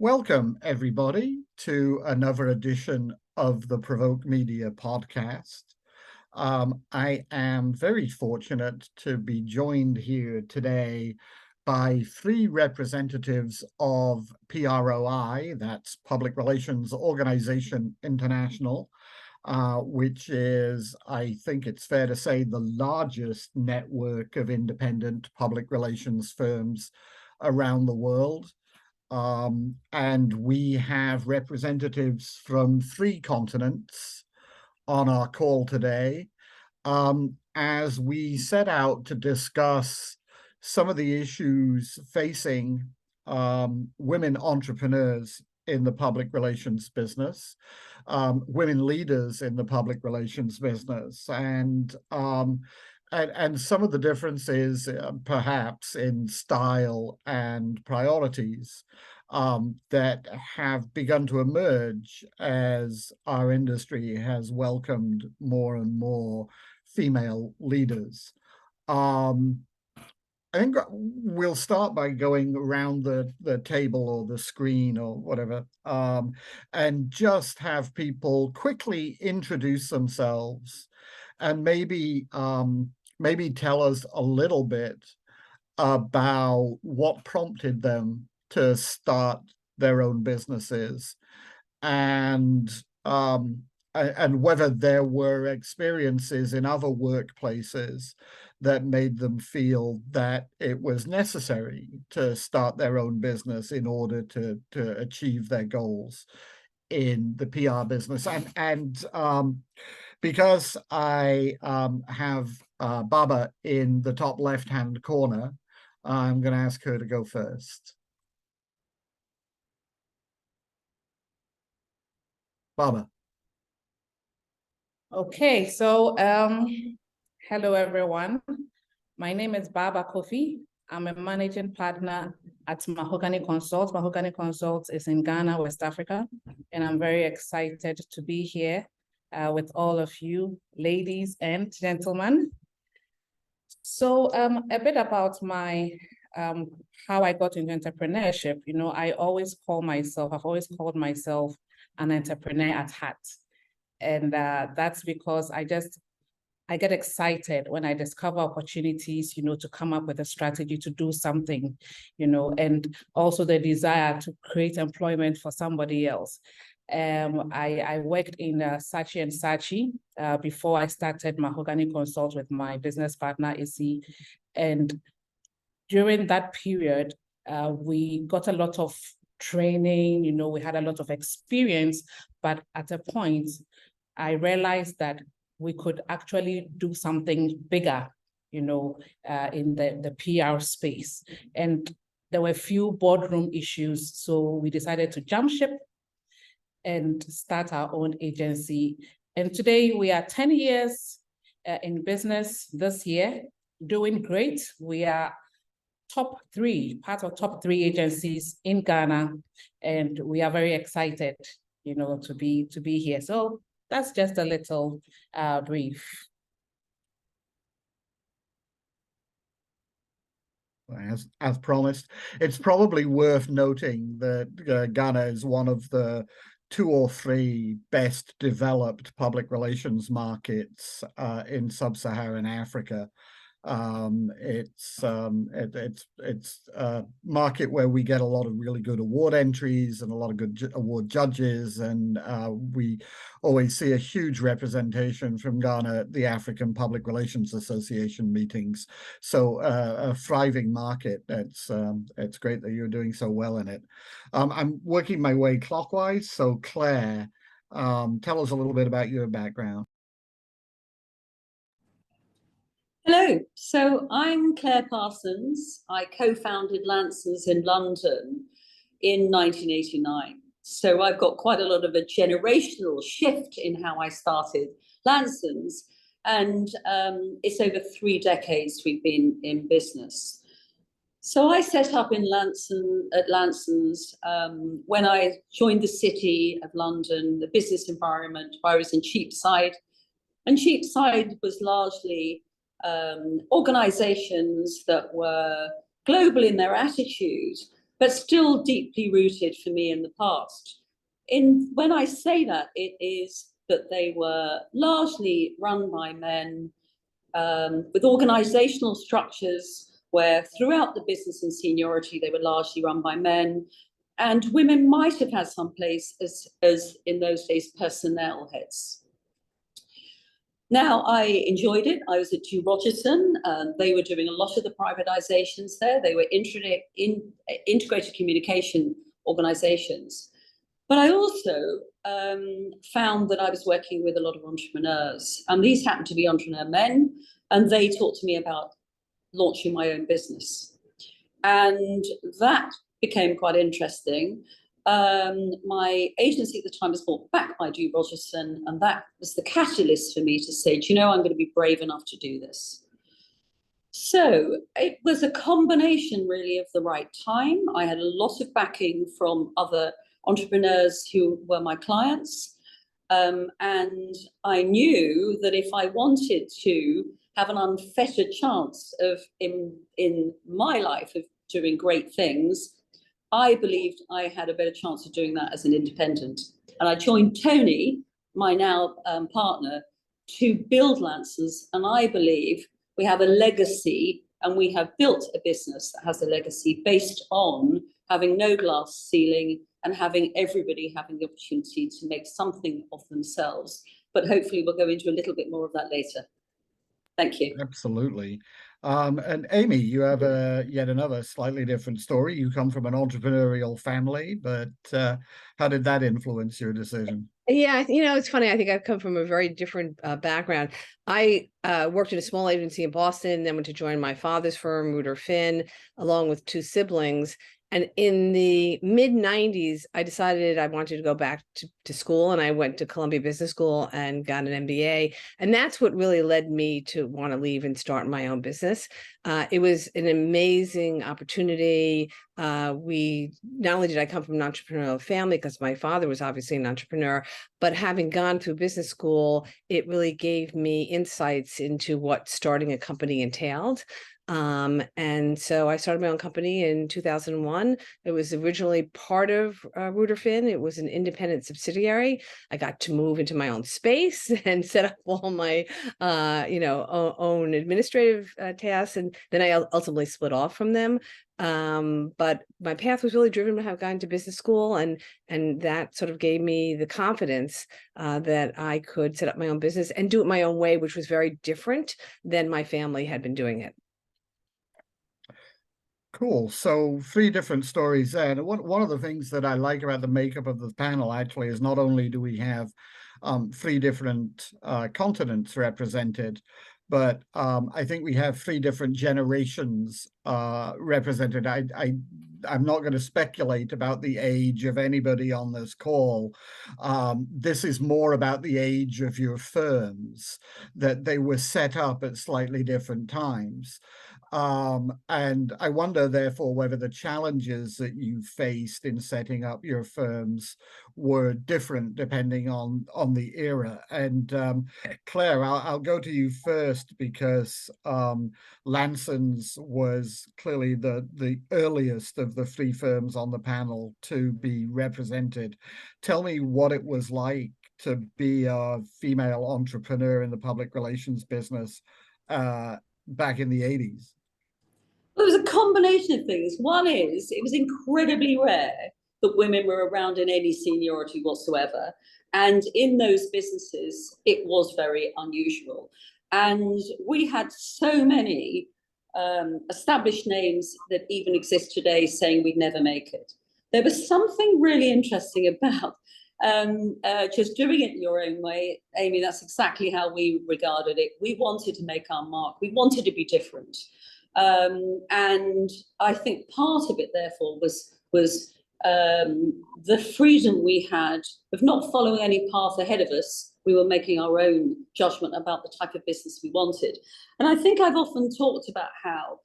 Welcome, everybody, to another edition of the Provoke Media podcast. I am very fortunate to be joined here today by three representatives of PROI, that's Public Relations Organization International, which is, I think it's fair to say, the largest network of independent public relations firms around the world. And we have representatives from three continents on our call today as we set out to discuss some of the issues facing women entrepreneurs in the public relations business, women leaders in the public relations business, and some of the differences perhaps in style and priorities that have begun to emerge as our industry has welcomed more and more female leaders. I think we'll start by going around the table or the screen or whatever, and just have people quickly introduce themselves and maybe tell us a little bit about what prompted them to start their own businesses, and whether there were experiences in other workplaces that made them feel that it was necessary to start their own business in order to achieve their goals in the PR business. And because I have Baba in the top left-hand corner, I'm going to ask her to go first. Baba. Okay, so hello everyone. My name is Baba Kofi. I'm a managing partner at Mahogany Consult. Mahogany Consult is in Ghana, West Africa, and I'm very excited to be here with all of you, ladies and gentlemen. So a bit about my how I got into entrepreneurship. You know, I've always called myself an entrepreneur at heart. And that's because I get excited when I discover opportunities, you know, to come up with a strategy to do something, you know, and also the desire to create employment for somebody else. I worked in Saatchi & Saatchi before I started Mahogany Consult with my business partner, Issy. And during that period, we got a lot of training, you know, we had a lot of experience, but at a point, I realized that we could actually do something bigger, you know, in the PR space. And there were a few boardroom issues, so we decided to jump ship and start our own agency. And today we are 10 years in business this year, doing great. We are part of top three agencies in Ghana, and we are very excited, you know, to be here. So that's just a little brief. As promised, it's probably worth noting that Ghana is one of the 2 or 3 best developed public relations markets in sub-Saharan Africa. It's a market where we get a lot of really good award entries and a lot of good award judges, and we always see a huge representation from Ghana at the African Public Relations Association meetings. So a thriving market. It's great that you're doing so well in it. I'm working my way clockwise. So Claire, tell us a little bit about your background. Hello, so I'm Claire Parsons. I co-founded Lansons in London in 1989. So I've got quite a lot of a generational shift in how I started Lansons. And it's over 3 decades we've been in business. So I set up at Lansons when I joined the City of London, the business environment. I was in Cheapside, and Cheapside was largely organizations that were global in their attitude, but still deeply rooted for me in the past. When I say that, it is that they were largely run by men, with organizational structures where throughout the business and seniority, they were largely run by men. And women might have had some place as in those days, personnel heads. Now, I enjoyed it. I was at Hugh Rogerton. They were doing a lot of the privatizations there. They were integrated communication organizations. But I also found that I was working with a lot of entrepreneurs. And these happened to be entrepreneur men. And they talked to me about launching my own business. And that became quite interesting. My agency at the time was bought back by Hugh Rogerton, and that was the catalyst for me to say, do you know, I'm going to be brave enough to do this. So it was a combination really of the right time. I had a lot of backing from other entrepreneurs who were my clients. And I knew that if I wanted to have an unfettered chance of in my life of doing great things, I believed I had a better chance of doing that as an independent. And I joined Tony, my now partner, to build Lancers. And I believe we have a legacy, and we have built a business that has a legacy based on having no glass ceiling and having everybody having the opportunity to make something of themselves. But hopefully we'll go into a little bit more of that later. Thank you. Absolutely. And Amy, you have yet another slightly different story. You come from an entrepreneurial family, but how did that influence your decision? Yeah, it's funny. I think I've come from a very different background. I worked in a small agency in Boston, then went to join my father's firm, Reuter Finn, along with two siblings. And in the mid-90s, I decided I wanted to go back to school, and I went to Columbia Business School and got an MBA. And that's what really led me to want to leave and start my own business. It was an amazing opportunity. Not only did I come from an entrepreneurial family, because my father was obviously an entrepreneur, but having gone through business school, it really gave me insights into what starting a company entailed. And so I started my own company in 2001. It was originally part of Reuter Finn. It was an independent subsidiary. I got to move into my own space and set up all my, own administrative tasks. And then I ultimately split off from them. But my path was really driven by having gone to business school, and that sort of gave me the confidence that I could set up my own business and do it my own way, which was very different than my family had been doing it. Cool. So 3 different stories there. And one of the things that I like about the makeup of the panel actually is not only do we have 3 different continents represented, but I think we have 3 different generations represented. I'm not going to speculate about the age of anybody on this call. This is more about the age of your firms, that they were set up at slightly different times. And I wonder, therefore, whether the challenges that you faced in setting up your firms were different depending on the era. And Claire, I'll go to you first, because Lanson's was clearly the earliest of the 3 firms on the panel to be represented. Tell me what it was like to be a female entrepreneur in the public relations business back in the 80s. Well, it was a combination of things. One is, it was incredibly rare that women were around in any seniority whatsoever. And in those businesses, it was very unusual. And we had so many established names that even exist today saying we'd never make it. There was something really interesting about just doing it in your own way. Amy, that's exactly how we regarded it. We wanted to make our mark. We wanted to be different. And I think part of it, therefore, was the freedom we had of not following any path ahead of us. We were making our own judgment about the type of business we wanted. And I think I've often talked about how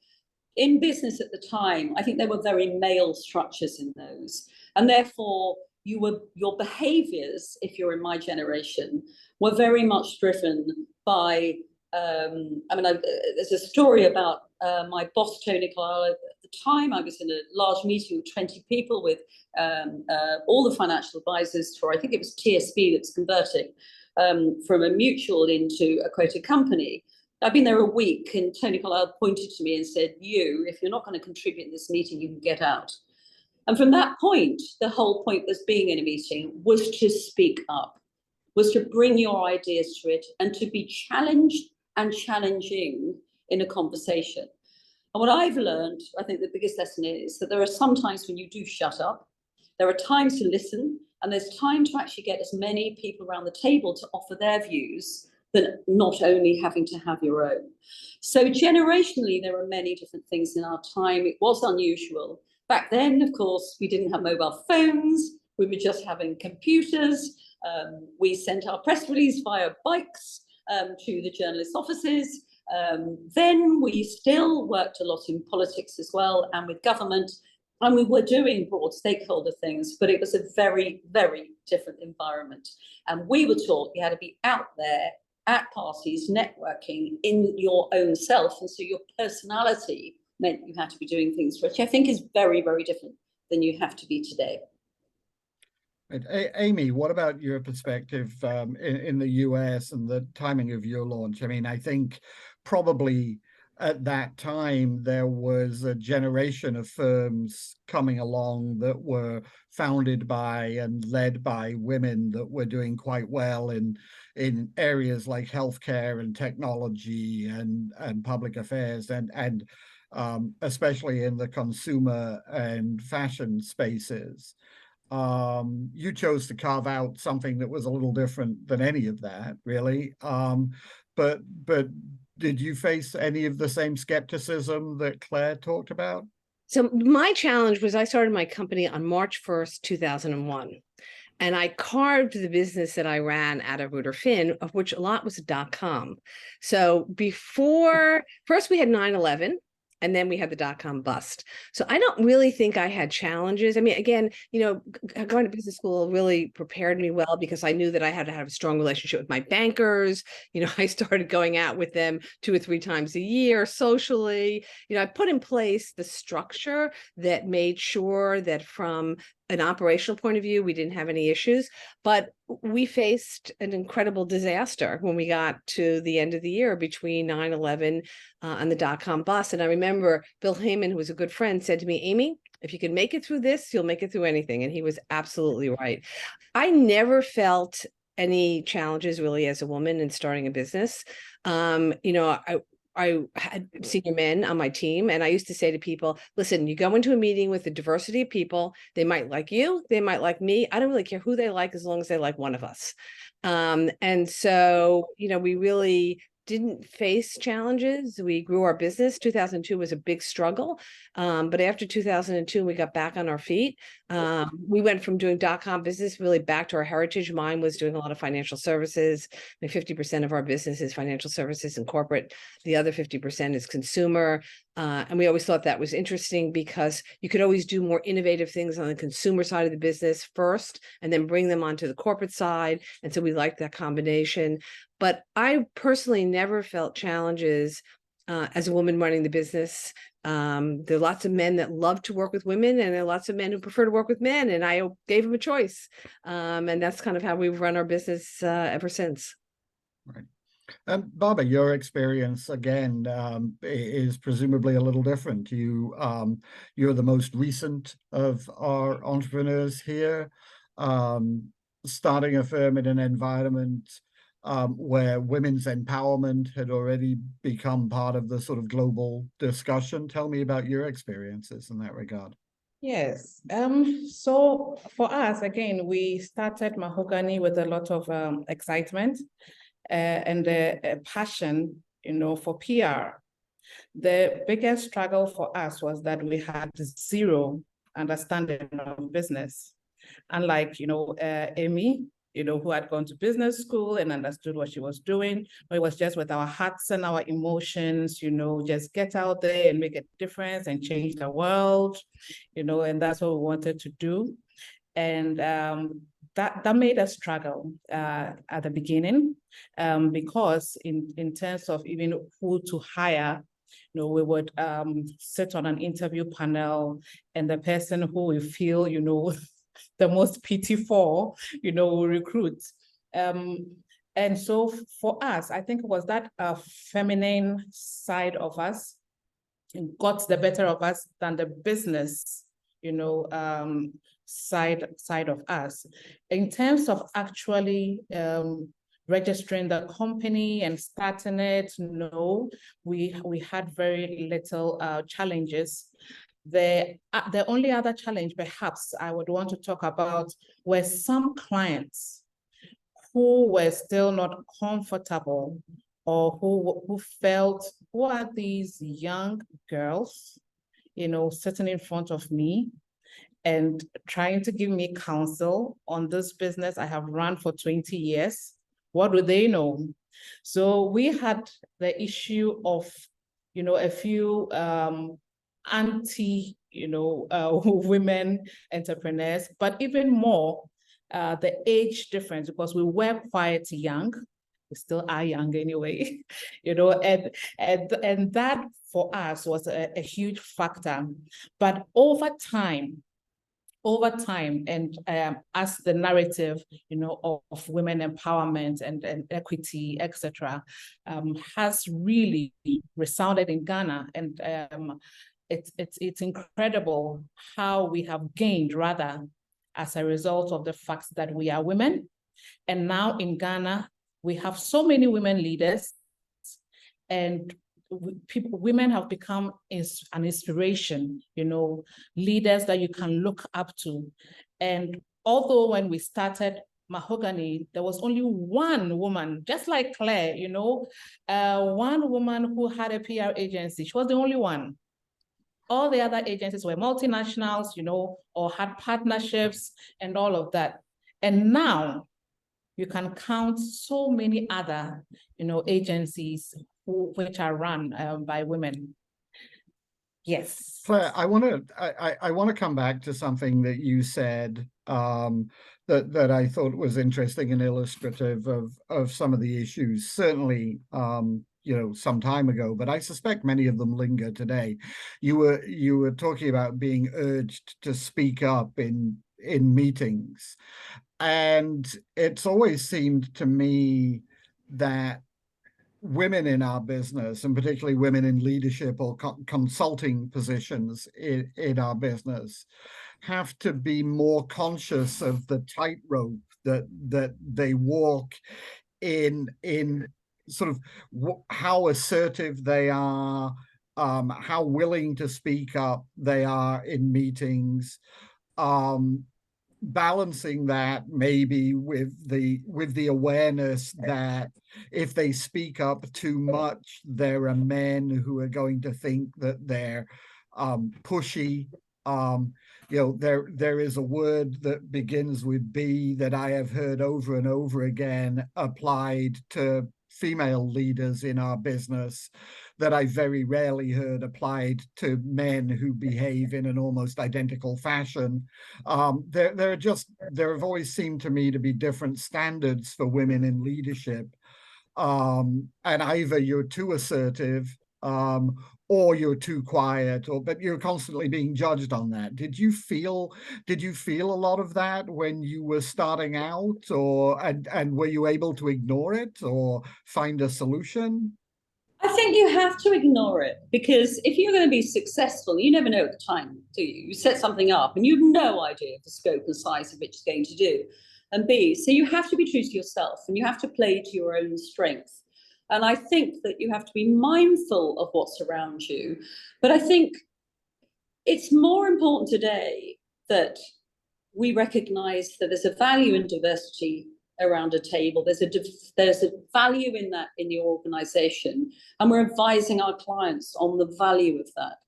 in business at the time, I think there were very male structures in those. And therefore, your behaviors, if you're in my generation, were very much driven by, there's a story about my boss, Tony Carlisle, at the time, I was in a large meeting with 20 people with all the financial advisors for, I think it was TSB that was converting from a mutual into a quoted company. I've been there a week, and Tony Carlisle pointed to me and said, if you're not going to contribute in this meeting, you can get out. And from that point, the whole point of being in a meeting was to speak up, was to bring your ideas to it and to be challenged and challenging in a conversation. And what I've learned, I think the biggest lesson is that there are some times when you do shut up, there are times to listen, and there's time to actually get as many people around the table to offer their views than not only having to have your own. So generationally, there are many different things in our time. It was unusual. Back then, of course, we didn't have mobile phones. We were just having computers. We sent our press release via bikes to the journalists' offices. Then we still worked a lot in politics as well and with government. And we were doing broad stakeholder things, but it was a very, very different environment. And we were taught you had to be out there at parties, networking in your own self. And so your personality meant you had to be doing things, which I think is very, very different than you have to be today. Right. Amy, what about your perspective in the US and the timing of your launch? I mean, I think probably at that time, there was a generation of firms coming along that were founded by and led by women that were doing quite well in areas like healthcare and technology and public affairs and especially in the consumer and fashion spaces. You chose to carve out something that was a little different than any of that, really. But did you face any of the same skepticism that Claire talked about? So my challenge was I started my company on March 1st, 2001. And I carved the business that I ran out of Reuter Finn, of which a lot was .com. So first we had 9/11. And then we had the .com bust. So I don't really think I had challenges. I mean, again, going to business school really prepared me well because I knew that I had to have a strong relationship with my bankers. I started going out with them 2 or 3 times a year socially. I put in place the structure that made sure that from an operational point of view, we didn't have any issues, but we faced an incredible disaster when we got to the end of the year between 9/11 and the .com bust. And I remember Bill Heyman, who was a good friend, said to me, Amy, if you can make it through this, you'll make it through anything. And he was absolutely right. I never felt any challenges really as a woman in starting a business. I had senior men on my team, and I used to say to people, listen, you go into a meeting with a diversity of people, they might like you, they might like me. I don't really care who they like as long as they like one of us. And so, we really didn't face challenges. We grew our business. 2002 was a big struggle. But after 2002, we got back on our feet. We went from doing .com business really back to our heritage. Mine was doing a lot of financial services. 50% of our business is financial services and corporate. The other 50% is consumer. And we always thought that was interesting because you could always do more innovative things on the consumer side of the business first and then bring them onto the corporate side. And so we liked that combination. But I personally never felt challenges as a woman running the business. There are lots of men that love to work with women, and there are lots of men who prefer to work with men, and I gave them a choice. And that's kind of how we've run our business ever since. Right. Barbara, your experience again is presumably a little different. You're the most recent of our entrepreneurs here, starting a firm in an environment where women's empowerment had already become part of the sort of global discussion. Tell me about your experiences in that regard. Yes. So for us, again, we started Mahogany with a lot of excitement and a passion, for PR. The biggest struggle for us was that we had zero understanding of business. Unlike, Amy, who had gone to business school and understood what she was doing. But it was just with our hearts and our emotions, just get out there and make a difference and change the world, and that's what we wanted to do. And that made us struggle at the beginning because in terms of even who to hire, we would sit on an interview panel, and the person who we feel, the most pity for, will recruit. And so for us, I think it was that feminine side of us got the better of us than the business, side of us. In terms of actually registering the company and starting it, no, we had very little challenges. The only other challenge perhaps I would want to talk about were some clients who were still not comfortable, or who felt, who are these young girls, sitting in front of me and trying to give me counsel on this business I have run for 20 years. What do they know? So we had the issue of, a few anti, women entrepreneurs, but even more, the age difference, because we were quite young. We still are young anyway, and that for us was a huge factor. But over time, and as the narrative, of women empowerment and equity, etc., has really resounded in Ghana, and it's incredible how we have gained, rather, as a result of the fact that we are women. And now in Ghana, we have so many women leaders, and women have become an inspiration, leaders that you can look up to. And although when we started Mahogany, there was only one woman, just like Claire, one woman who had a PR agency. She was the only one. All the other agencies were multinationals, or had partnerships and all of that. And now you can count so many other, agencies which are run by women. Yes. Claire, I want to come back to something that you said that I thought was interesting and illustrative of some of the issues. Certainly, some time ago, but I suspect many of them linger today. You were talking about being urged to speak up in meetings, and it's always seemed to me that women in our business, and particularly women in leadership or consulting positions in our business, have to be more conscious of the tightrope that they walk in sort of how assertive they are, how willing to speak up they are in meetings, balancing that maybe with the awareness that if they speak up too much, there are men who are going to think that they're pushy. There is a word that begins with B that I have heard over and over again applied to female leaders in our business that I very rarely heard applied to men who behave in an almost identical fashion. There have always seemed to me to be different standards for women in leadership, and either you're too assertive, or you're too quiet, but you're constantly being judged on that. Did you feel a lot of that when you were starting out, and were you able to ignore it or find a solution? I think you have to ignore it, because if you're going to be successful, you never know at the time, do you? You set something up and you have no idea of the scope and size of what it's going to do. And B, so you have to be true to yourself, and you have to play to your own strength. And I think that you have to be mindful of what's around you. But I think it's more important today that we recognize that there's a value in diversity around a table. There's a value in that in the organization, and we're advising our clients on the value of that.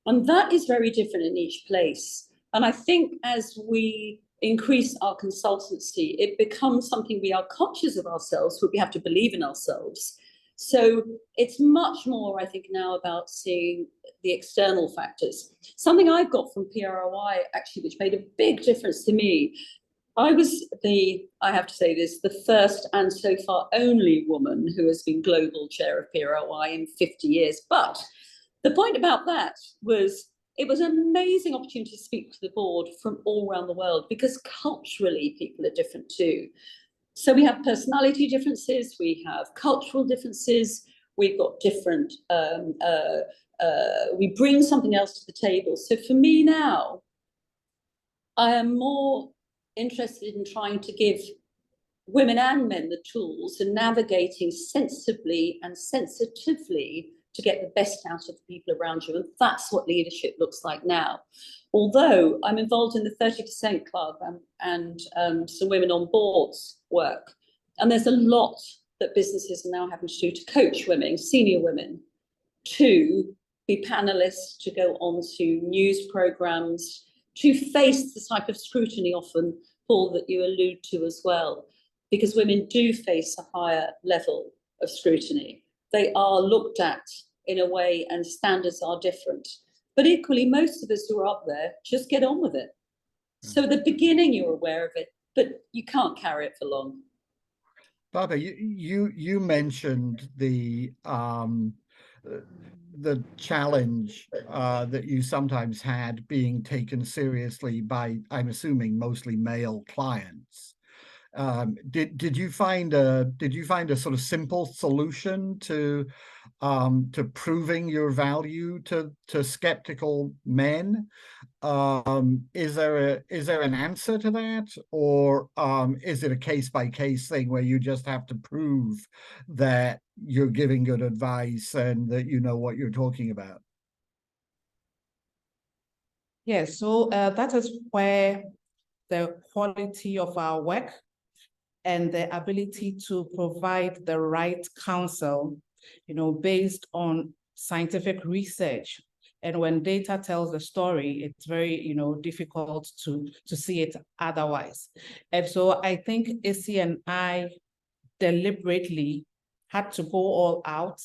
And that is very different in each place. And I think as we increase our consultancy, it becomes something we are conscious of ourselves, but we have to believe in ourselves. So it's much more, I think, now about seeing the external factors. Something I got from PROI, actually, which made a big difference to me. I was I have to say this, the first and so far only woman who has been global chair of PROI in 50 years. But The point about that was it was an amazing opportunity to speak to the board from all around the world, because culturally people are different too. So we have personality differences, we have cultural differences, we've got different, we bring something else to the table. So for me now, I am more interested in trying to give women and men the tools and navigating sensibly and sensitively to get the best out of the people around you. And that's what leadership looks like now. Although I'm involved in the 30% Club and some women on boards work. And there's a lot that businesses are now having to do to coach women, senior women, to be panelists, to go on to news programs, to face the type of scrutiny often, Paul, that you allude to as well. Because women do face a higher level of scrutiny. They are looked at in a way, and standards are different. But equally, most of us who are up there just get on with it. So at the beginning, you're aware of it, but you can't carry it for long. Barbara, you mentioned the challenge that you sometimes had being taken seriously by, I'm assuming, mostly male clients. Did you find a sort of simple solution to proving your value to skeptical men? Is there an answer to that, or is it a case-by-case thing where you just have to prove that you're giving good advice and that you know what you're talking about? Yes, so that is where the quality of our work and the ability to provide the right counsel, based on scientific research. And when data tells the story, it's very, difficult to see it otherwise. And so I think Issy and I deliberately had to go all out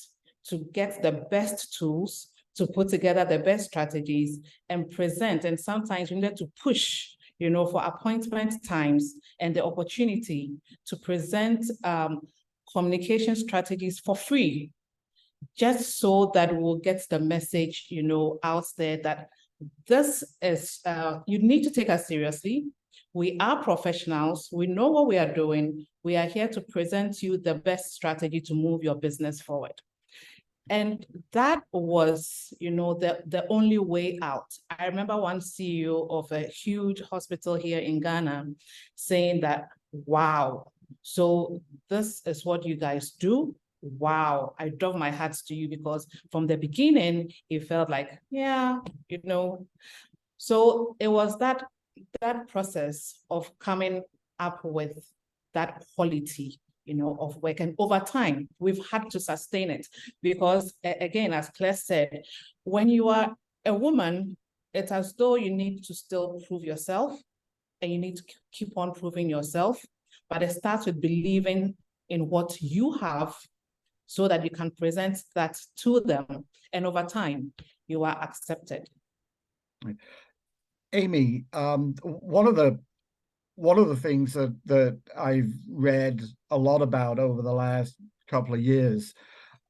to get the best tools, to put together the best strategies and present. And sometimes we need to push, for appointment times and the opportunity to present communication strategies for free, just so that we'll get the message, out there that this is, you need to take us seriously. We are professionals. We know what we are doing. We are here to present you the best strategy to move your business forward. And that was, the only way out. I remember one CEO of a huge hospital here in Ghana saying that, wow, so this is what you guys do? Wow, I drove my hat to you, because from the beginning, it felt like, yeah, So it was that process of coming up with that quality, of work. And over time, we've had to sustain it, because again, as Claire said, when you are a woman, it's as though you need to still prove yourself, and you need to keep on proving yourself. But it starts with believing in what you have so that you can present that to them. And over time, you are accepted. Amy, one of the things that I've read a lot about over the last couple of years,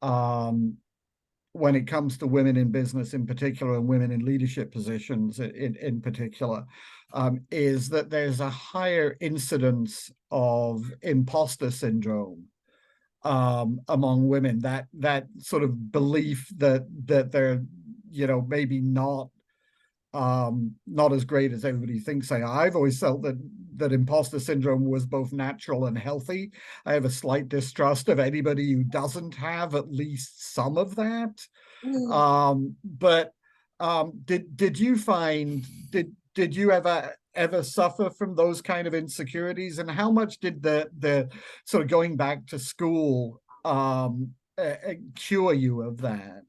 when it comes to women in business in particular and women in leadership positions in particular, is that there's a higher incidence of imposter syndrome among women. That sort of belief that they're, maybe not as great as everybody thinks they are. I've always felt that imposter syndrome was both natural and healthy. I have a slight distrust of anybody who doesn't have at least some of that. But did you find, did you ever suffer from those kind of insecurities? And how much did the sort of going back to school cure you of that?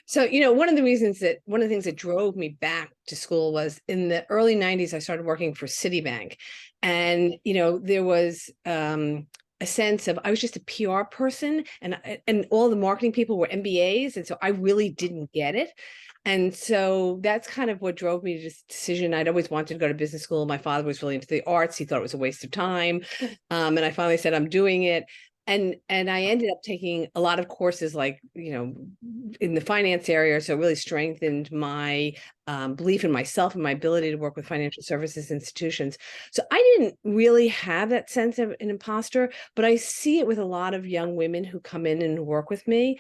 So, one of the things that drove me back to school was in the early 90s, I started working for Citibank. And, there was a sense of, I was just a PR person, and all the marketing people were MBAs. And so I really didn't get it. And so that's kind of what drove me to this decision. I'd always wanted to go to business school. My father was really into the arts. He thought it was a waste of time. And I finally said, I'm doing it. and I ended up taking a lot of courses, like, you know, in the finance area. So it really strengthened my belief in myself and my ability to work with financial services institutions. So I didn't really have that sense of an imposter, but I see it with a lot of young women who come in and work with me,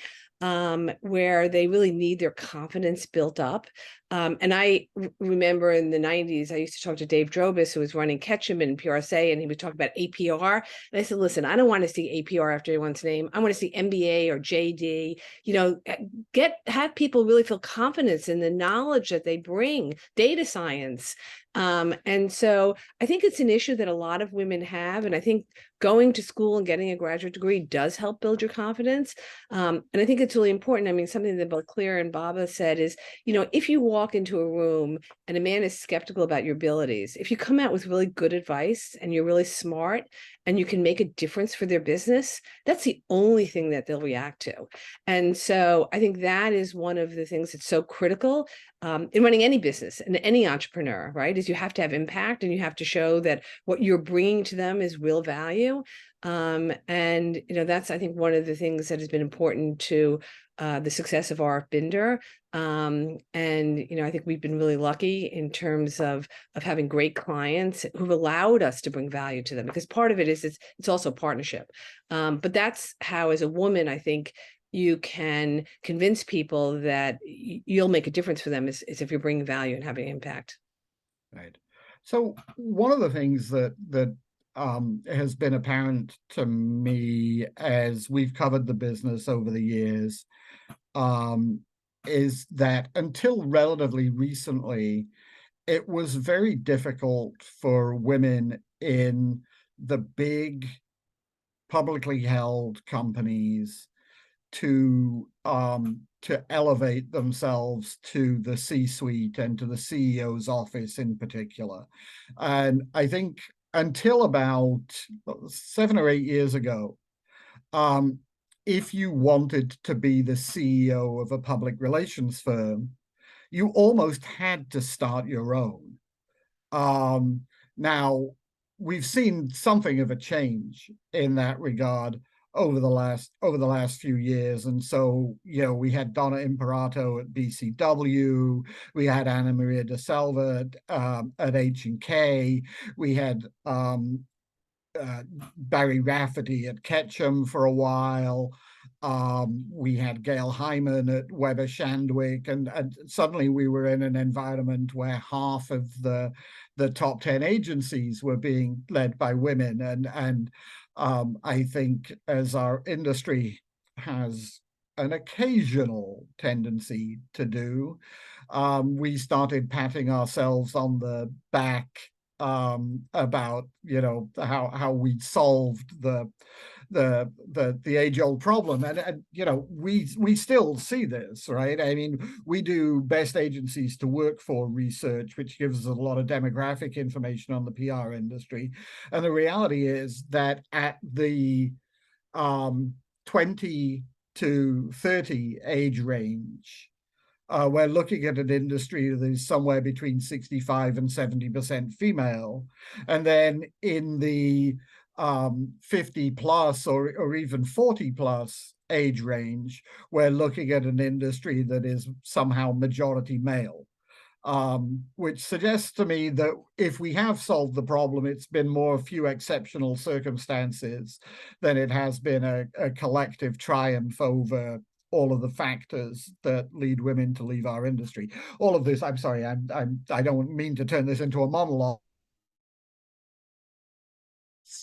where they really need their confidence built up. And I remember in the 90s, I used to talk to Dave Drobis, who was running Ketchum and PRSA, and he would talk about APR. And I said, listen, I don't want to see APR after anyone's name. I want to see MBA or JD, you know, have people really feel confidence in the knowledge that they bring, data science. And so I think it's an issue that a lot of women have. And I think going to school and getting a graduate degree does help build your confidence. And I think it's really important. I mean, something that both Claire and Baba said is, you know, if you walk into a room and a man is skeptical about your abilities, if you come out with really good advice and you're really smart and you can make a difference for their business, that's the only thing that they'll react to. And so I think that is one of the things that's so critical in running any business and any entrepreneur, right? Is you have to have impact and you have to show that what you're bringing to them is real value. And, you know, that's, I think, one of the things that has been important to the success of RF Binder. And, you know, I think we've been really lucky in terms of having great clients who've allowed us to bring value to them, because part of it is it's also partnership. But that's how, as a woman, I think you can convince people that you'll make a difference for them is if you're bringing value and having impact. Right. So one of the things that has been apparent to me as we've covered the business over the years is that until relatively recently, it was very difficult for women in the big publicly held companies to elevate themselves to the C-suite and to the CEO's office in particular. And I think until about 7 or 8 years ago, if you wanted to be the CEO of a public relations firm, you almost had to start your own. Now, we've seen something of a change in that regard over the last few years. And so, you know, we had Donna Imperato at BCW, we had Anna Maria de Selva at H&K, we had Barry Rafferty at Ketchum for a while. We had Gail Hyman at Weber Shandwick, and suddenly we were in an environment where half of the top 10 agencies were being led by women. And I think, as our industry has an occasional tendency to do, we started patting ourselves on the back about, you know, how we solved the age-old problem, and you know, we still see this, right? I mean, we do best agencies to work for research, which gives us a lot of demographic information on the PR industry, and the reality is that at the 20 to 30 age range, we're looking at an industry that is somewhere between 65 and 70% female. And then in the 50 plus or even 40 plus age range, we're looking at an industry that is somehow majority male. Which suggests to me that if we have solved the problem, it's been more a few exceptional circumstances than it has been a collective triumph over all of the factors that lead women to leave our industry. All of this, I'm sorry, I don't mean to turn this into a monologue.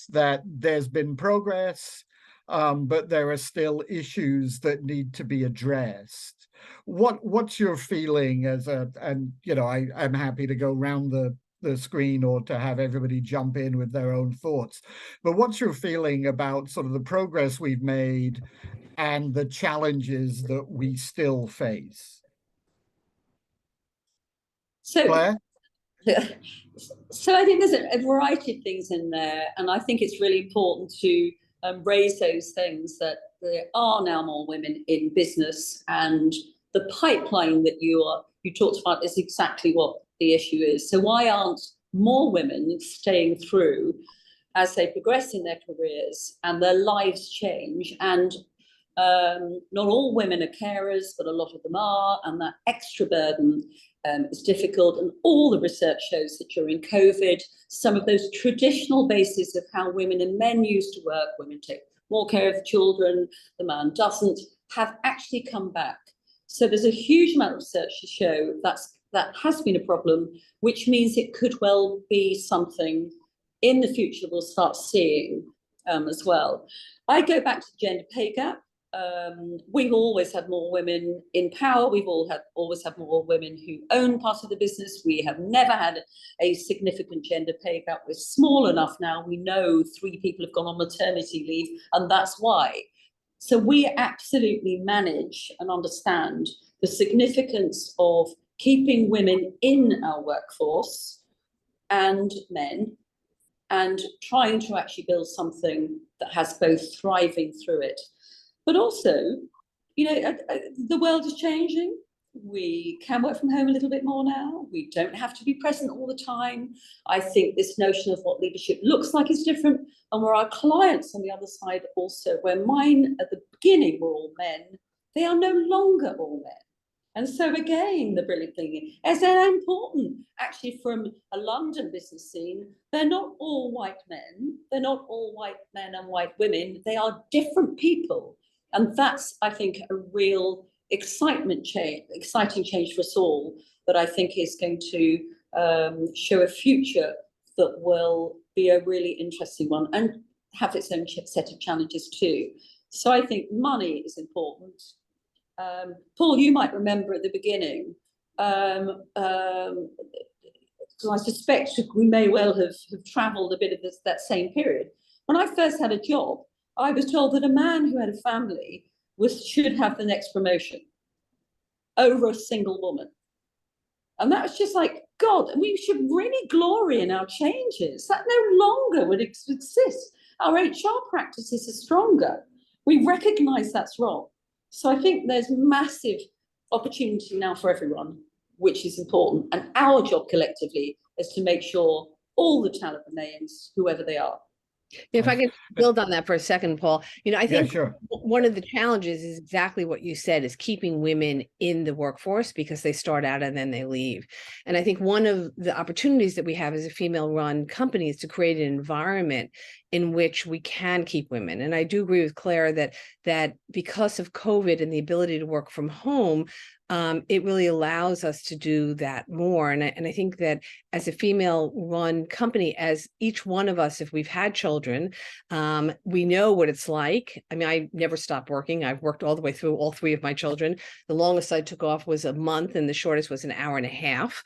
That there's been progress, but there are still issues that need to be addressed. What's your feeling and you know, I'm happy to go around the screen or to have everybody jump in with their own thoughts, but what's your feeling about sort of the progress we've made and the challenges that we still face? So, Claire? so I think there's a variety of things in there, and I think it's really important to raise those things, that there are now more women in business, and the pipeline that you talked about is exactly what the issue is. So why aren't more women staying through? as they progress in their careers and their lives change. And not all women are carers, but a lot of them are, and that extra burden is difficult. And all the research shows that during COVID, some of those traditional bases of how women and men used to work, women take more care of the children, the man doesn't, have actually come back. So there's a huge amount of research to show that has been a problem, which means it could well be something in the future we'll start seeing as well. I go back to the gender pay gap. We've always had more women in power. We've always had more women who own part of the business. We have never had a significant gender pay gap. We're small enough now. We know 3 people have gone on maternity leave, and that's why. So we absolutely manage and understand the significance of keeping women in our workforce and men, and trying to actually build something that has both thriving through it. But also, you know, the world is changing. We can work from home a little bit more now. We don't have to be present all the time. I think this notion of what leadership looks like is different. And where our clients on the other side also, where mine at the beginning were all men, they are no longer all men. And so again, the brilliant thing is they're important actually from a London business scene. They're not all white men. They're not all white men and white women. They are different people. And that's, I think, a real exciting change for us all, that I think is going to show a future that will be a really interesting one and have its own set of challenges too. So I think money is important. Paul, you might remember at the beginning, because I suspect we may well have travelled a bit of that same period. When I first had a job, I was told that a man who had a family should have the next promotion over a single woman. And that was just like, God, we should really glory in our changes. That no longer would exist. Our HR practices are stronger. We recognise that's wrong. So I think there's massive opportunity now for everyone, which is important. And our job collectively is to make sure all the talent remains, whoever they are. If I could build on that for a second, Paul, you know, I think sure. One of the challenges is exactly what you said, is keeping women in the workforce, because they start out and then they leave. And I think one of the opportunities that we have as a female-run company is to create an environment in which we can keep women. And I do agree with Claire that because of COVID and the ability to work from home, it really allows us to do that more. And I think that as a female-run company, as each one of us, if we've had children, we know what it's like. I mean, I never stopped working. I've worked all the way through all 3 of my children. The longest I took off was a month, and the shortest was an hour and a half,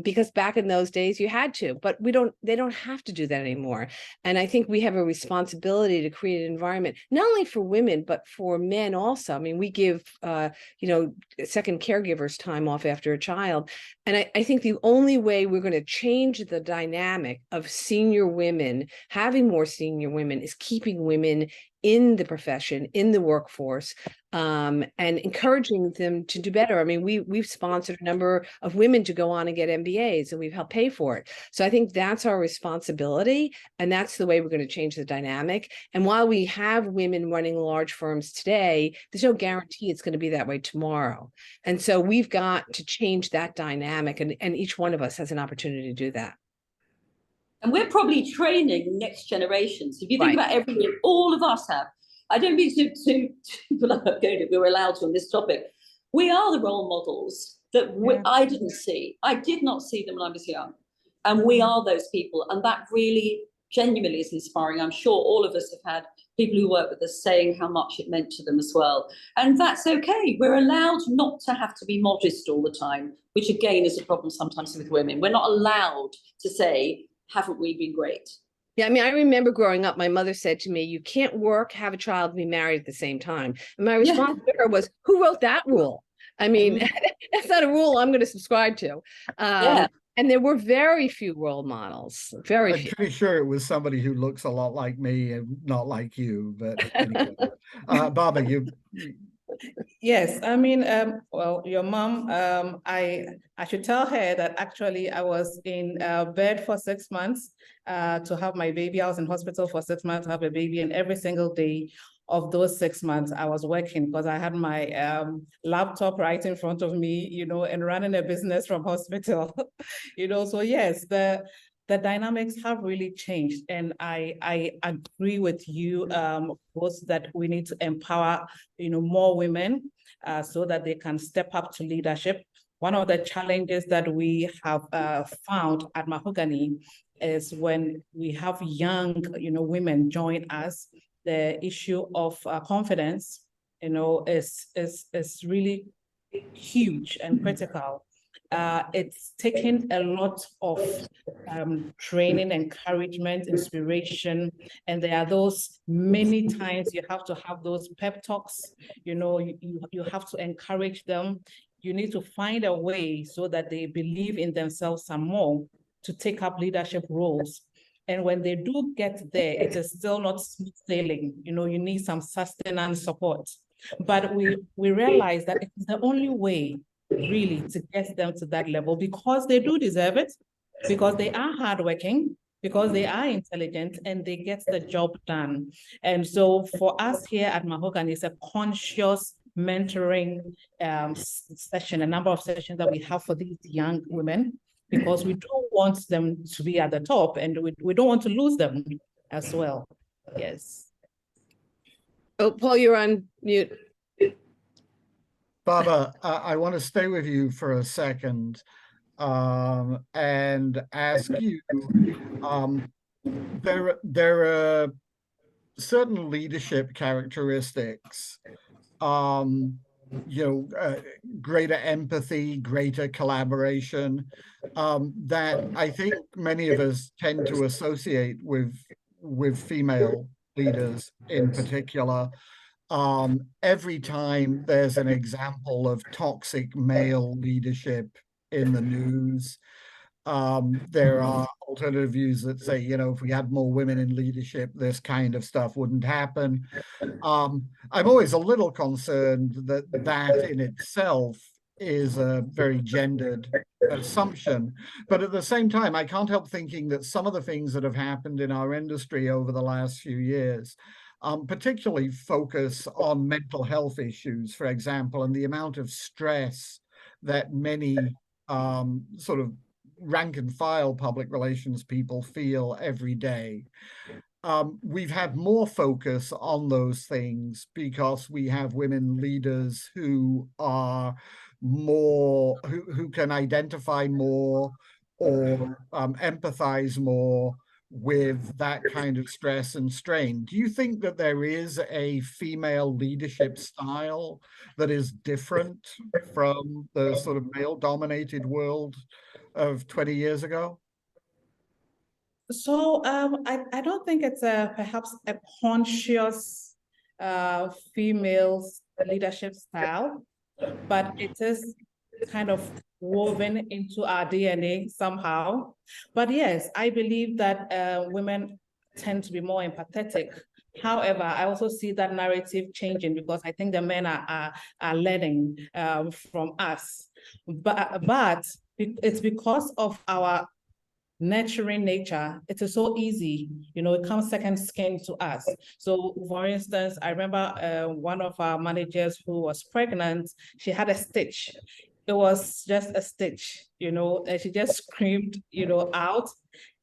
because back in those days you had to. But they don't have to do that anymore. And I think we have a responsibility to create an environment, not only for women, but for men also. I mean, we give, second caregivers time off after a child. And I think the only way we're going to change the dynamic of senior women, having more senior women, is keeping women in the profession, in the workforce, and encouraging them to do better. I mean, we've sponsored a number of women to go on and get MBAs, and we've helped pay for it. So I think that's our responsibility, and that's the way we're going to change the dynamic. And while we have women running large firms today, there's no guarantee it's going to be that way tomorrow. And so we've got to change that dynamic, and each one of us has an opportunity to do that. And we're probably training next generations. If you think about everything all of us have, I don't mean to we're allowed to on this topic. We are the role models that I didn't see. I did not see them when I was young. And we are those people. And that really genuinely is inspiring. I'm sure all of us have had people who work with us saying how much it meant to them as well. And that's okay. We're allowed not to have to be modest all the time, which again is a problem sometimes with women. We're not allowed to say, haven't we been great? Yeah, I mean, I remember growing up, my mother said to me, you can't work, have a child, and be married at the same time. And my response to her was, who wrote that rule? I mean, that's not a rule I'm going to subscribe to. And there were very few role models, very few. I'm pretty sure it was somebody who looks a lot like me and not like you, but anyway. Baba, you Yes, I mean, well, your mom, I should tell her that actually I was in bed for 6 months to have my baby. I was in hospital for 6 months to have a baby, and every single day of those 6 months, I was working because I had my laptop right in front of me, and running a business from hospital, So yes, the dynamics have really changed, and I agree with you both that we need to empower more women so that they can step up to leadership. One of the challenges that we have found at Mahogany is when we have young women join us, the issue of confidence is really huge and critical. It's taken a lot of training, encouragement, inspiration, and there are those many times you have to have those pep talks. You have to encourage them. You need to find a way so that they believe in themselves some more to take up leadership roles. And when they do get there, it is still not smooth sailing. You need some sustenance support. But we realize that it's the only way really to get them to that level, because they do deserve it, because they are hardworking, because they are intelligent, and they get the job done. And so for us here at Mahogany, it's a conscious mentoring session, a number of sessions that we have for these young women, because we don't want them to be at the top, and we don't want to lose them as well. Yes. Oh, Paul, you're on mute. Baba, I want to stay with you for a second and ask you, there are certain leadership characteristics, greater empathy, greater collaboration, that I think many of us tend to associate with female leaders in particular. Every time there's an example of toxic male leadership in the news, there are alternative views that say, if we had more women in leadership, this kind of stuff wouldn't happen. I'm always a little concerned that that in itself is a very gendered assumption. But at the same time, I can't help thinking that some of the things that have happened in our industry over the last few years, particularly focus on mental health issues, for example, and the amount of stress that many sort of rank and file public relations people feel every day. We've had more focus on those things because we have women leaders who are more, who can identify more or empathize more with that kind of stress and strain. Do you think that there is a female leadership style that is different from the sort of male-dominated world of 20 years ago? So I don't think it's perhaps a conscious female leadership style, but it is kind of woven into our DNA somehow. But yes, I believe that women tend to be more empathetic. However, I also see that narrative changing, because I think the men are learning from us. But it's because of our nurturing nature. It is so easy, it comes second skin to us. So for instance, I remember one of our managers who was pregnant, she had a stitch. It was just a stitch, and she just screamed, out.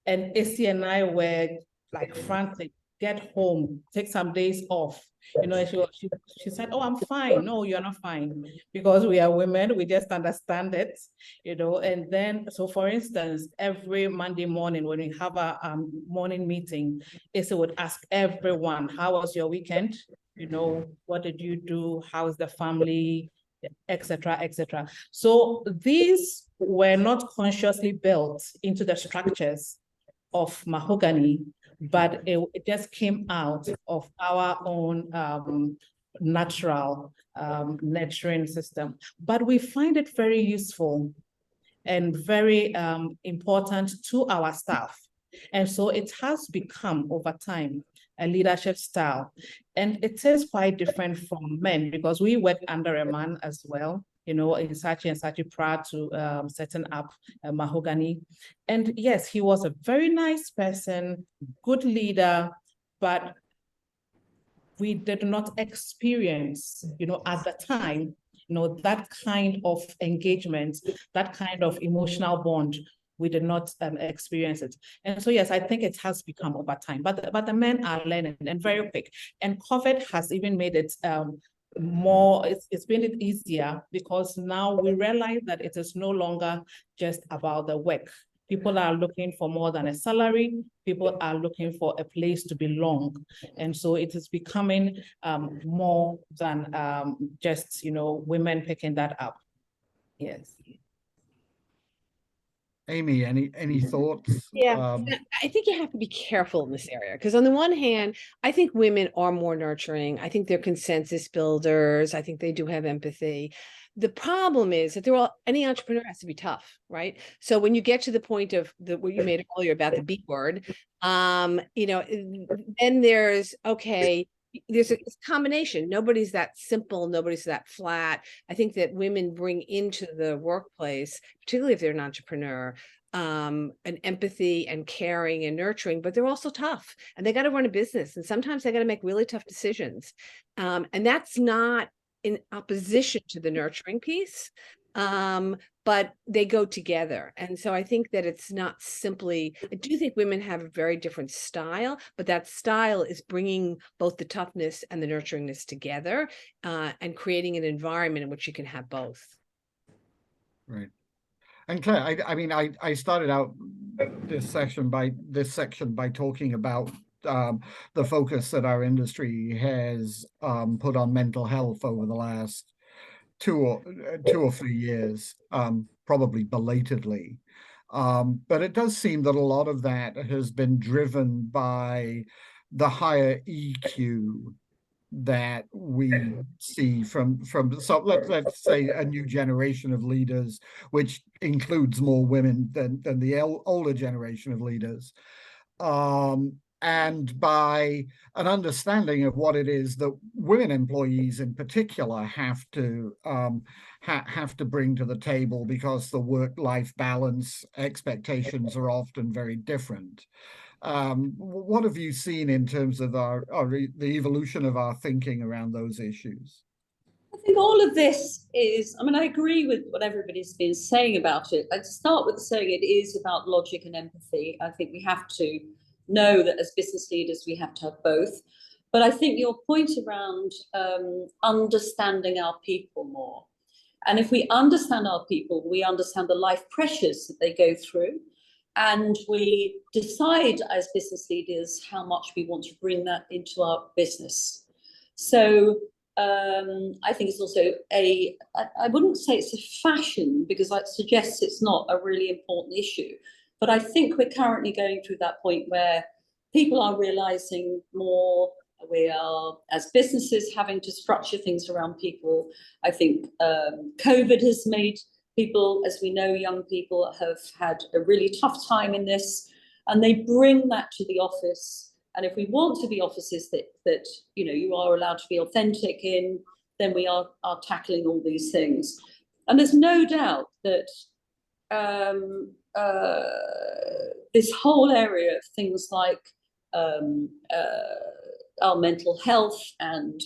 And Issy and I were like frantic, get home, take some days off. And she said, oh, I'm fine. No, you're not fine, because we are women, we just understand it, And then, so for instance, every Monday morning when we have a morning meeting, Issy would ask everyone, how was your weekend? What did you do? How's the family? Etc., etc. So these were not consciously built into the structures of Mahogany, but it just came out of our own natural nurturing system. But we find it very useful and very important to our staff. And so it has become, over time, a leadership style. And it is quite different from men because we work under a man as well. You know, in Saatchi and Saatchi prior to setting up Mahogany. And yes, he was a very nice person, good leader, but we did not experience, you know, at the time, you know, that kind of engagement, that kind of emotional bond. We did not experience it. And so, yes, I think it has become over time, but the men are learning and very quick. And COVID has even made it more, it's made it easier because now we realize that it is no longer just about the work. People are looking for more than a salary. People are looking for a place to belong. And so it is becoming more than just, you know, women picking that up. Yes. Amy, any thoughts? Yeah, I think you have to be careful in this area because on the one hand, I think women are more nurturing. I think they're consensus builders. I think they do have empathy. The problem is that any entrepreneur has to be tough, right? So when you get to the point of what you made earlier about the B word, you know, then there's a combination. Nobody's that simple, nobody's that flat. I think that women bring into the workplace, particularly if they're an entrepreneur, an empathy and caring and nurturing, but they're also tough and they got to run a business. And sometimes they got to make really tough decisions. And that's not in opposition to the nurturing piece. But they go together. And so I think that it's not simply, I do think women have a very different style, but that style is bringing both the toughness and the nurturingness together and creating an environment in which you can have both. Right. And Claire, I mean, I started out this section by talking about the focus that our industry has put on mental health over the last 2 or 3 years, probably belatedly. But it does seem that a lot of that has been driven by the higher EQ that we see from so let's say a new generation of leaders, which includes more women than the older generation of leaders. And by an understanding of what it is that women employees in particular have to bring to the table, because the work-life balance expectations are often very different. What have you seen in terms of the evolution of our thinking around those issues? I think all of this is, I mean, I agree with what everybody's been saying about it. I'd start with saying it is about logic and empathy. I think we have to know that as business leaders, we have to have both. But I think your point around understanding our people more. And if we understand our people, we understand the life pressures that they go through. And we decide as business leaders how much we want to bring that into our business. So I think it's also I wouldn't say it's a fashion, because that suggests it's not a really important issue. But I think we're currently going through that point where people are realizing more. We are, as businesses, having to structure things around people. I think COVID has made people, as we know, young people have had a really tough time in this, and they bring that to the office. And if we want to be offices that you know, you are allowed to be authentic in, then we are tackling all these things. And there's no doubt that this whole area of things like our mental health and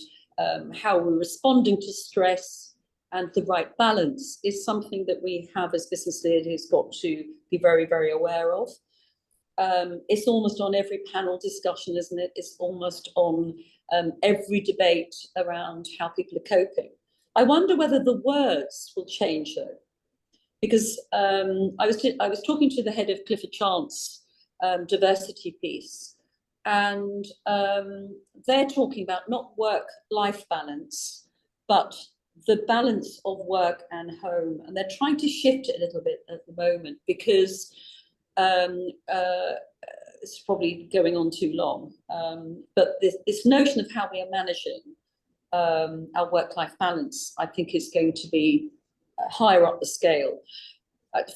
how we're responding to stress and the right balance is something that we have as business leaders got to be very, very aware of. It's almost on every panel discussion, isn't it? It's almost on every debate around how people are coping. I wonder whether the words will change though, because I was talking to the head of Clifford Chance diversity piece, and they're talking about not work-life balance, but the balance of work and home, and they're trying to shift it a little bit at the moment, because it's probably going on too long. But this notion of how we are managing our work-life balance, I think, is going to be higher up the scale.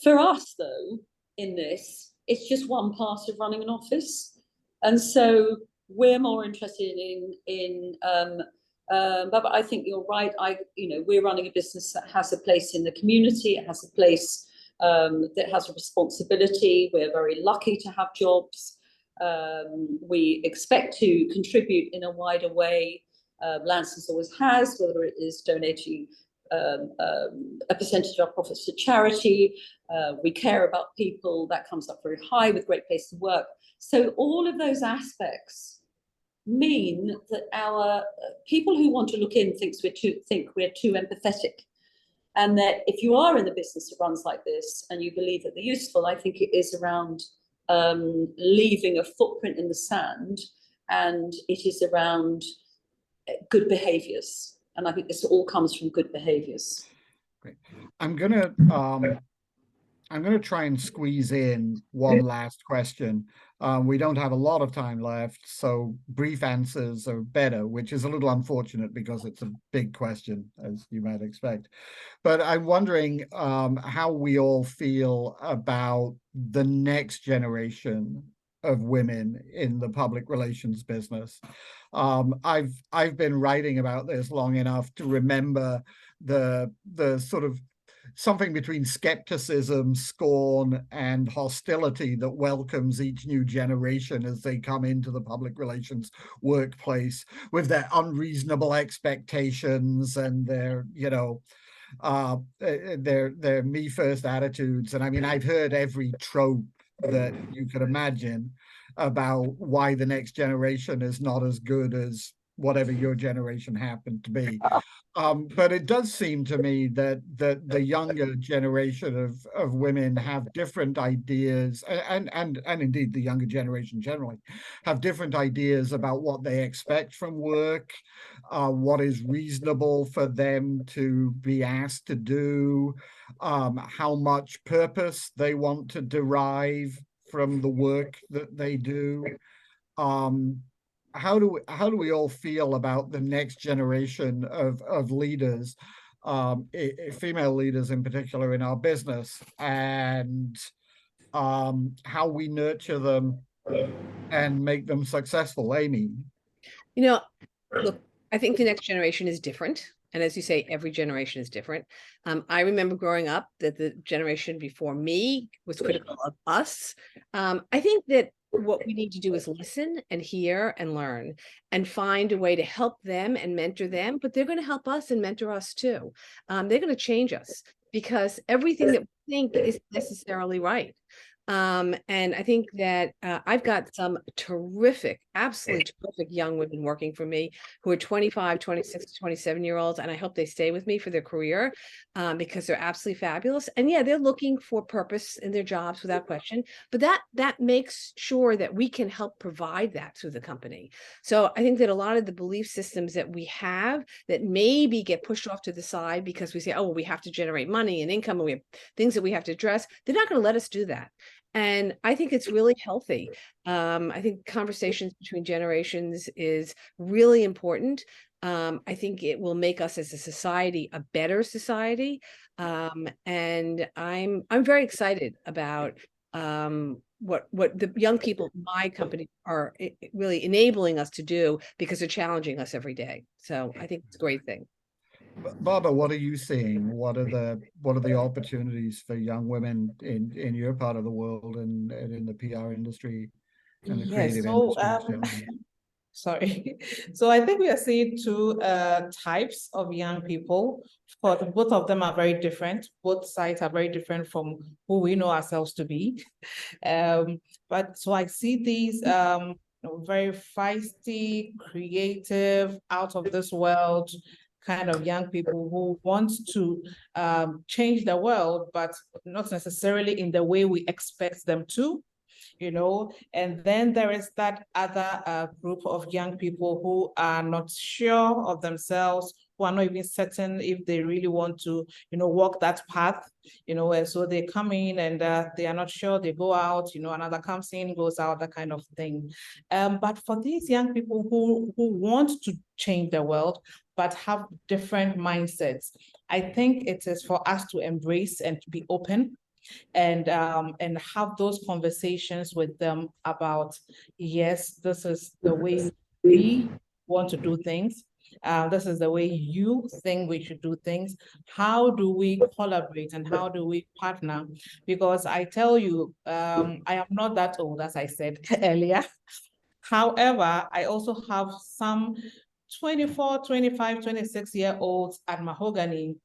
For us, though, in this, it's just one part of running an office. And so we're more interested but I think you're right. We're running a business that has a place in the community. It has a place that has a responsibility. We're very lucky to have jobs. We expect to contribute in a wider way. Lancers always has, whether it is donating a percentage of our profits to charity. We care about people. That comes up very high with Great Place to Work. So all of those aspects mean that our people who want to look in think we're too empathetic, and that if you are in the business that runs like this and you believe that they're useful, I think it is around leaving a footprint in the sand, and it is around good behaviors. And I think this all comes from good behaviors. Great. I'm gonna try and squeeze in one last question. We don't have a lot of time left, so brief answers are better, which is a little unfortunate because it's a big question, as you might expect. But I'm wondering how we all feel about the next generation of women in the public relations business. I've been writing about this long enough to remember the sort of something between skepticism, scorn, and hostility that welcomes each new generation as they come into the public relations workplace with their unreasonable expectations and their, their me first attitudes. And I mean, I've heard every trope that you could imagine about why the next generation is not as good as whatever your generation happened to be. But it does seem to me that the younger generation of women have different ideas, and indeed the younger generation generally have different ideas about what they expect from work, what is reasonable for them to be asked to do, how much purpose they want to derive from the work that they do. How do we all feel about the next generation of leaders, female leaders in particular in our business, and how we nurture them and make them successful? Amy? Look, I think the next generation is different. And as you say, every generation is different. I remember growing up that the generation before me was critical of us. I think that what we need to do is listen and hear and learn and find a way to help them and mentor them, but they're going to help us and mentor us too. They're going to change us because everything that we think isn't necessarily right. And I think that I've got some terrific, absolutely terrific young women working for me who are 25, 26, 27-year-olds. And I hope they stay with me for their career because they're absolutely fabulous. And yeah, they're looking for purpose in their jobs without question. But that makes sure that we can help provide that through the company. So I think that a lot of the belief systems that we have that maybe get pushed off to the side because we say, oh, well, we have to generate money and income and we have things that we have to address, they're not going to let us do that. And I think it's really healthy. I think conversations between generations is really important. I think it will make us as a society a better society. And I'm very excited about what the young people in my company are really enabling us to do because they're challenging us every day. So I think it's a great thing. Barbara, what are you seeing? What are the opportunities for young women in your part of the world and in the PR industry and the creative industry? Sorry. So I think we are seeing two types of young people. Of course, both of them are very different. Both sides are very different from who we know ourselves to be. But so I see these very feisty, creative, out of this world kind of young people who want to change the world, but not necessarily in the way we expect them to, and then there is that other group of young people who are not sure of themselves, who are not even certain if they really want to, walk that path, and so they come in and they are not sure, they go out, another comes in, goes out, that kind of thing. But for these young people who want to change the world, but have different mindsets, I think it is for us to embrace and to be open and have those conversations with them about, yes, this is the way we want to do things. This is the way you think we should do things. How do we collaborate and how do we partner? Because I tell you, I am not that old, as I said earlier. However, I also have some 24, 25, 26-year-olds at Mahogany,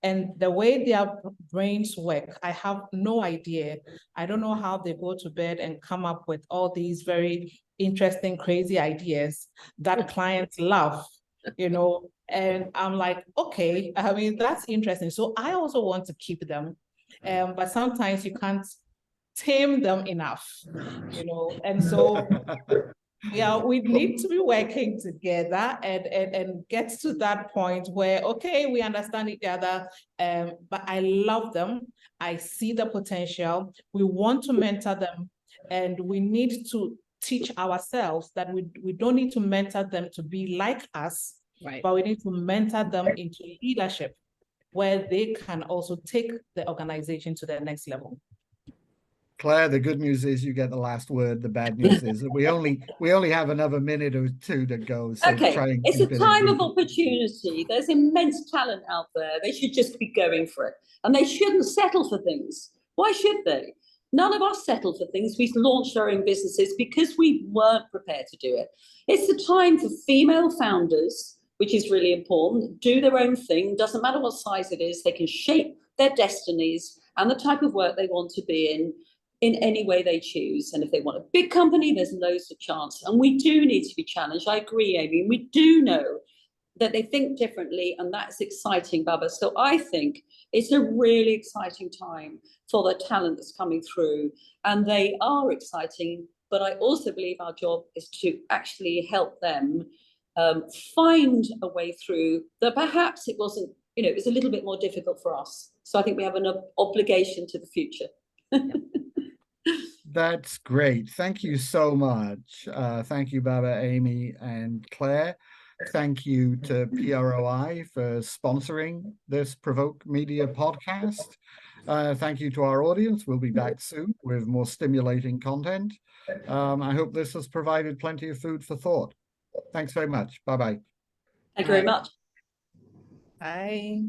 and the way their brains work, I have no idea. I don't know how they go to bed and come up with all these very interesting, crazy ideas that clients love, you know, and I'm like, okay, I mean, that's interesting. So I also want to keep them, but sometimes you can't tame them enough, you know, and so yeah, we need to be working together and get to that point where, okay, we understand each other, but I love them. I see the potential. We want to mentor them, and we need to teach ourselves that we don't need to mentor them to be like us, Right. but we need to mentor them into leadership where they can also take the organization to the next level. Claire, the good news is you get the last word. The bad news is that we only have another minute or two to go. So Okay, try and it's keep a it time brief. of opportunity. There's immense talent out there. They should just be going for it. And they shouldn't settle for things. Why should they? None of us settle for things. We've launched our own businesses because we weren't prepared to do it. It's the time for female founders, which is really important, do their own thing. Doesn't matter what size it is. They can shape their destinies and the type of work they want to be in any way they choose. And if they want a big company, there's loads of chance. And we do need to be challenged. I agree, Amy. We do know that they think differently, and that's exciting, Baba. So I think it's a really exciting time for the talent that's coming through, and they are exciting. But I also believe our job is to actually help them find a way through that perhaps it wasn't, you know, it was a little bit more difficult for us. So I think we have an obligation to the future. That's great. Thank you so much. Thank you, Baba, Amy, and Claire. Thank you to PROI for sponsoring this Provoke Media podcast. Thank you to our audience. We'll be back soon with more stimulating content. I hope this has provided plenty of food for thought. Thanks very much. Bye-bye. Thank you very much. Bye.